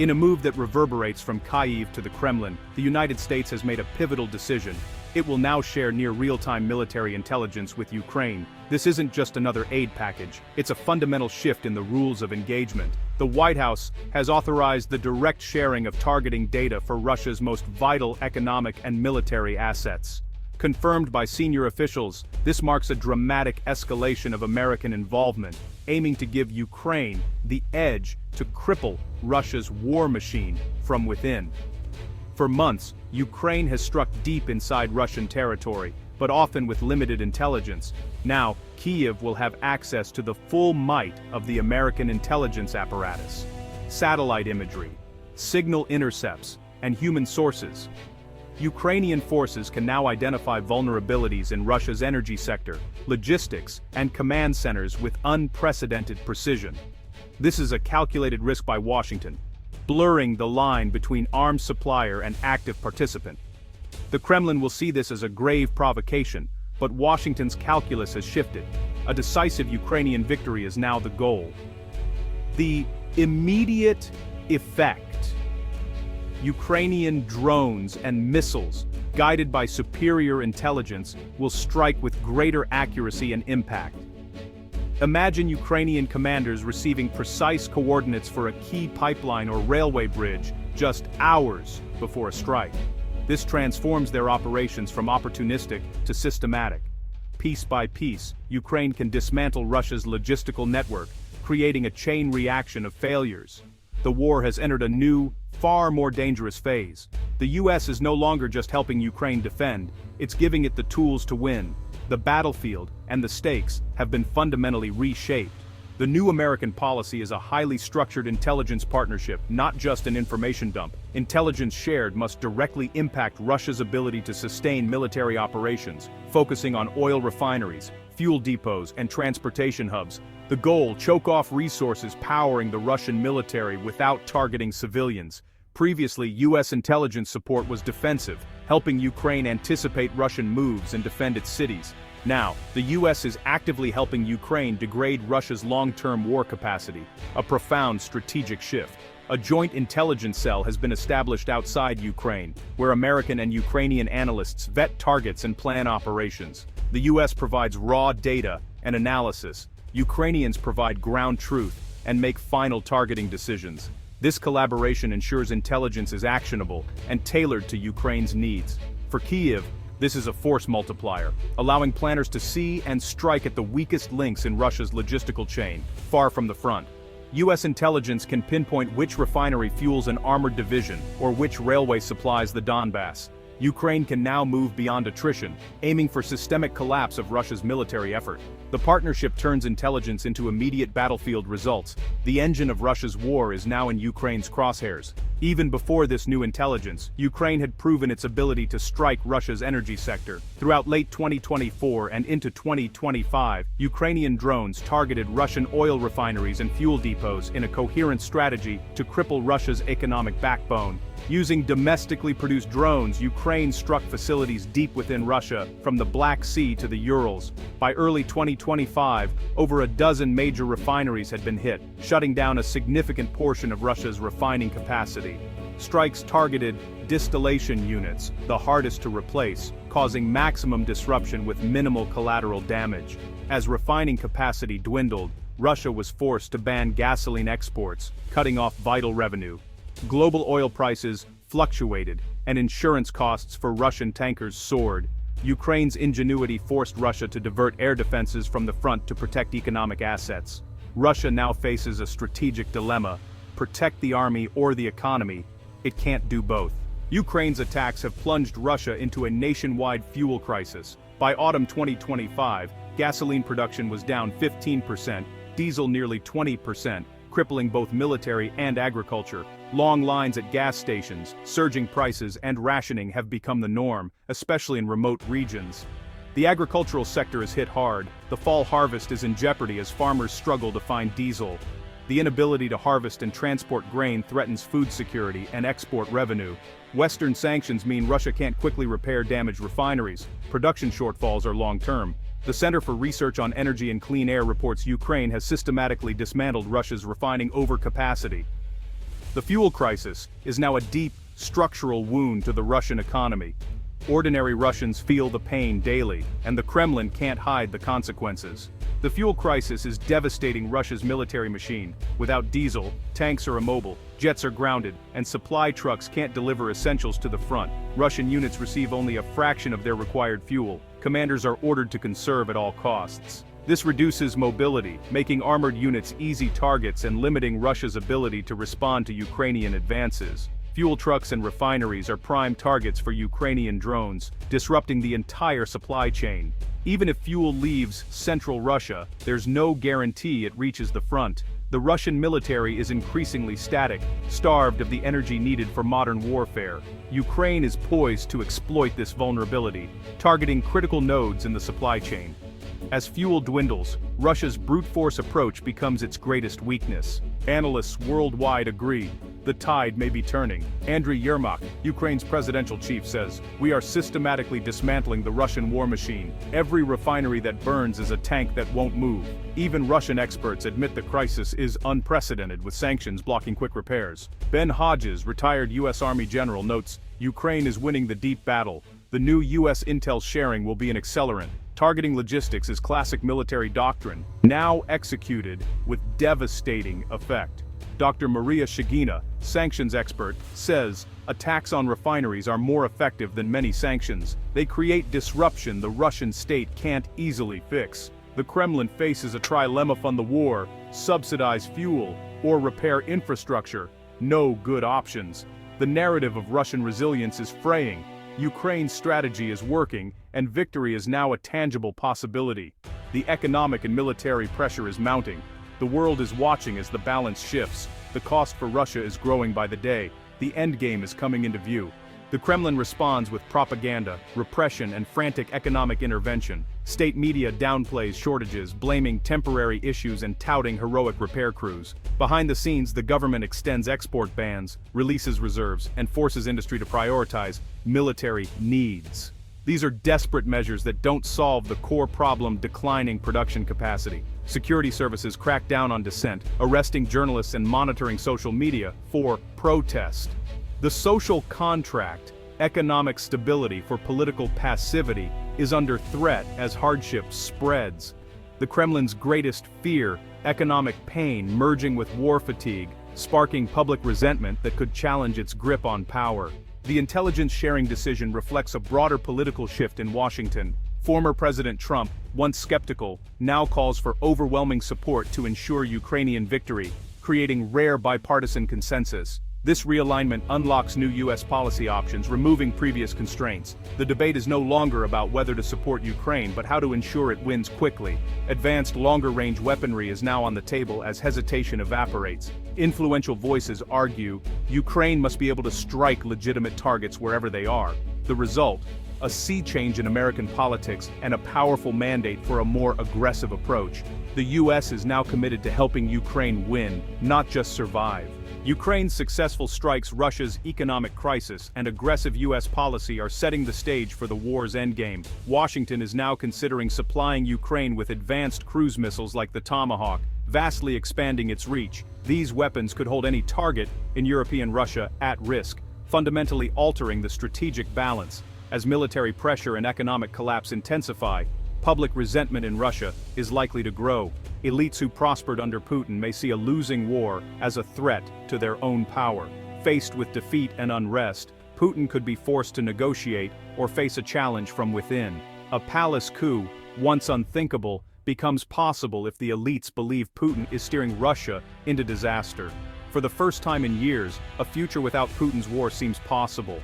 In a move that reverberates from Kyiv to the Kremlin, the United States has made a pivotal decision. It will now share near real-time military intelligence with Ukraine. This isn't just another aid package, it's a fundamental shift in the rules of engagement. The White House has authorized the direct sharing of targeting data for Russia's most vital economic and military assets. Confirmed by senior officials, this marks a dramatic escalation of American involvement, aiming to give Ukraine the edge to cripple Russia's war machine from within. For months, Ukraine has struck deep inside Russian territory, but often with limited intelligence. Now, Kyiv will have access to the full might of the American intelligence apparatus. Satellite imagery, signal intercepts, and human sources. Ukrainian forces can now identify vulnerabilities in Russia's energy sector, logistics, and command centers with unprecedented precision. This is a calculated risk by Washington, blurring the line between arms supplier and active participant. The Kremlin will see this as a grave provocation, but Washington's calculus has shifted. A decisive Ukrainian victory is now the goal. The immediate effect: Ukrainian drones and missiles, guided by superior intelligence, will strike with greater accuracy and impact. Imagine Ukrainian commanders receiving precise coordinates for a key pipeline or railway bridge just hours before a strike. This transforms their operations from opportunistic to systematic. Piece by piece, Ukraine can dismantle Russia's logistical network, creating a chain reaction of failures. The war has entered a new, far more dangerous phase. The US is no longer just helping Ukraine defend, it's giving it the tools to win. The battlefield and the stakes have been fundamentally reshaped. The new American policy is a highly structured intelligence partnership, not just an information dump. Intelligence shared must directly impact Russia's ability to sustain military operations, focusing on oil refineries, fuel depots, and transportation hubs. The goal: choke off resources powering the Russian military without targeting civilians. Previously, US intelligence support was defensive, helping Ukraine anticipate Russian moves and defend its cities. Now, the US is actively helping Ukraine degrade Russia's long-term war capacity, a profound strategic shift. A joint intelligence cell has been established outside Ukraine, where American and Ukrainian analysts vet targets and plan operations. The US provides raw data and analysis. Ukrainians provide ground truth and make final targeting decisions. This collaboration ensures intelligence is actionable and tailored to Ukraine's needs. For Kyiv, this is a force multiplier, allowing planners to see and strike at the weakest links in Russia's logistical chain, far from the front. US intelligence can pinpoint which refinery fuels an armored division or which railway supplies the Donbass. Ukraine can now move beyond attrition, aiming for systemic collapse of Russia's military effort. The partnership turns intelligence into immediate battlefield results. The engine of Russia's war is now in Ukraine's crosshairs. Even before this new intelligence, Ukraine had proven its ability to strike Russia's energy sector. Throughout late 2024 and into 2025, Ukrainian drones targeted Russian oil refineries and fuel depots in a coherent strategy to cripple Russia's economic backbone. Using domestically produced drones, Ukraine struck facilities deep within Russia, from the Black Sea to the Urals. By early 2025, over a dozen major refineries had been hit, shutting down a significant portion of Russia's refining capacity. Strikes targeted distillation units, the hardest to replace, causing maximum disruption with minimal collateral damage. As refining capacity dwindled, Russia was forced to ban gasoline exports, cutting off vital revenue. Global oil prices fluctuated, and insurance costs for Russian tankers soared. Ukraine's ingenuity forced Russia to divert air defenses from the front to protect economic assets. Russia now faces a strategic dilemma: protect the army or the economy. It can't do both. Ukraine's attacks have plunged Russia into a nationwide fuel crisis. By autumn 2025, gasoline production was down 15%, diesel nearly 20%, crippling both military and agriculture. Long lines at gas stations, surging prices, and rationing have become the norm, especially in remote regions. The agricultural sector is hit hard. The fall harvest is in jeopardy as farmers struggle to find diesel. The inability to harvest and transport grain threatens food security and export revenue. Western sanctions mean Russia can't quickly repair damaged refineries. Production shortfalls are long-term. The Center for Research on Energy and Clean Air reports Ukraine has systematically dismantled Russia's refining overcapacity. The fuel crisis is now a deep, structural wound to the Russian economy. Ordinary Russians feel the pain daily, and the Kremlin can't hide the consequences. The fuel crisis is devastating Russia's military machine. Without diesel, tanks are immobile, jets are grounded, and supply trucks can't deliver essentials to the front. Russian units receive only a fraction of their required fuel. Commanders are ordered to conserve at all costs. This reduces mobility, making armored units easy targets and limiting Russia's ability to respond to Ukrainian advances. Fuel trucks and refineries are prime targets for Ukrainian drones, disrupting the entire supply chain. Even if fuel leaves central Russia, there's no guarantee it reaches the front. The Russian military is increasingly static, starved of the energy needed for modern warfare. Ukraine is poised to exploit this vulnerability, targeting critical nodes in the supply chain. As fuel dwindles, Russia's brute force approach becomes its greatest weakness. Analysts worldwide agree the tide may be turning. Andriy Yermak, Ukraine's presidential chief, says, "We are systematically dismantling the Russian war machine. Every refinery that burns is a tank that won't move." Even Russian experts admit the crisis is unprecedented, with sanctions blocking quick repairs. Ben Hodges, retired U.S. Army general, notes, "Ukraine is winning the deep battle. The new U.S. intel sharing will be an accelerant. Targeting logistics is classic military doctrine, now executed with devastating effect." Dr. Maria Shigina, sanctions expert, says, "Attacks on refineries are more effective than many sanctions. They create disruption the Russian state can't easily fix." The Kremlin faces a trilemma: fund the war, subsidize fuel, or repair infrastructure. No good options. The narrative of Russian resilience is fraying. Ukraine's strategy is working, and victory is now a tangible possibility. The economic and military pressure is mounting. The world is watching as the balance shifts. The cost for Russia is growing by the day. The endgame is coming into view. The Kremlin responds with propaganda, repression, and frantic economic intervention. State media downplays shortages, blaming temporary issues and touting heroic repair crews. Behind the scenes, the government extends export bans, releases reserves, and forces industry to prioritize military needs. These are desperate measures that don't solve the core problem: declining production capacity. Security services crack down on dissent, arresting journalists and monitoring social media for protest. The social contract, economic stability for political passivity, is under threat as hardship spreads. The Kremlin's greatest fear: economic pain merging with war fatigue, sparking public resentment that could challenge its grip on power. The intelligence sharing decision reflects a broader political shift in Washington. Former President Trump, once skeptical, now calls for overwhelming support to ensure Ukrainian victory, creating rare bipartisan consensus. This realignment unlocks new U.S. policy options, removing previous constraints. The debate is no longer about whether to support Ukraine, but how to ensure it wins quickly. Advanced longer-range weaponry is now on the table as hesitation evaporates. Influential voices argue Ukraine must be able to strike legitimate targets wherever they are. The result: a sea change in American politics and a powerful mandate for a more aggressive approach. The U.S. is now committed to helping Ukraine win, not just survive. Ukraine's successful strikes, Russia's economic crisis, and aggressive U.S. policy are setting the stage for the war's endgame. Washington is now considering supplying Ukraine with advanced cruise missiles like the Tomahawk, vastly expanding its reach. These weapons could hold any target in European Russia at risk, fundamentally altering the strategic balance. As military pressure and economic collapse intensify, public resentment in Russia is likely to grow. Elites who prospered under Putin may see a losing war as a threat to their own power. Faced with defeat and unrest, Putin could be forced to negotiate or face a challenge from within. A palace coup, once unthinkable, becomes possible if the elites believe Putin is steering Russia into disaster. For the first time in years, a future without Putin's war seems possible.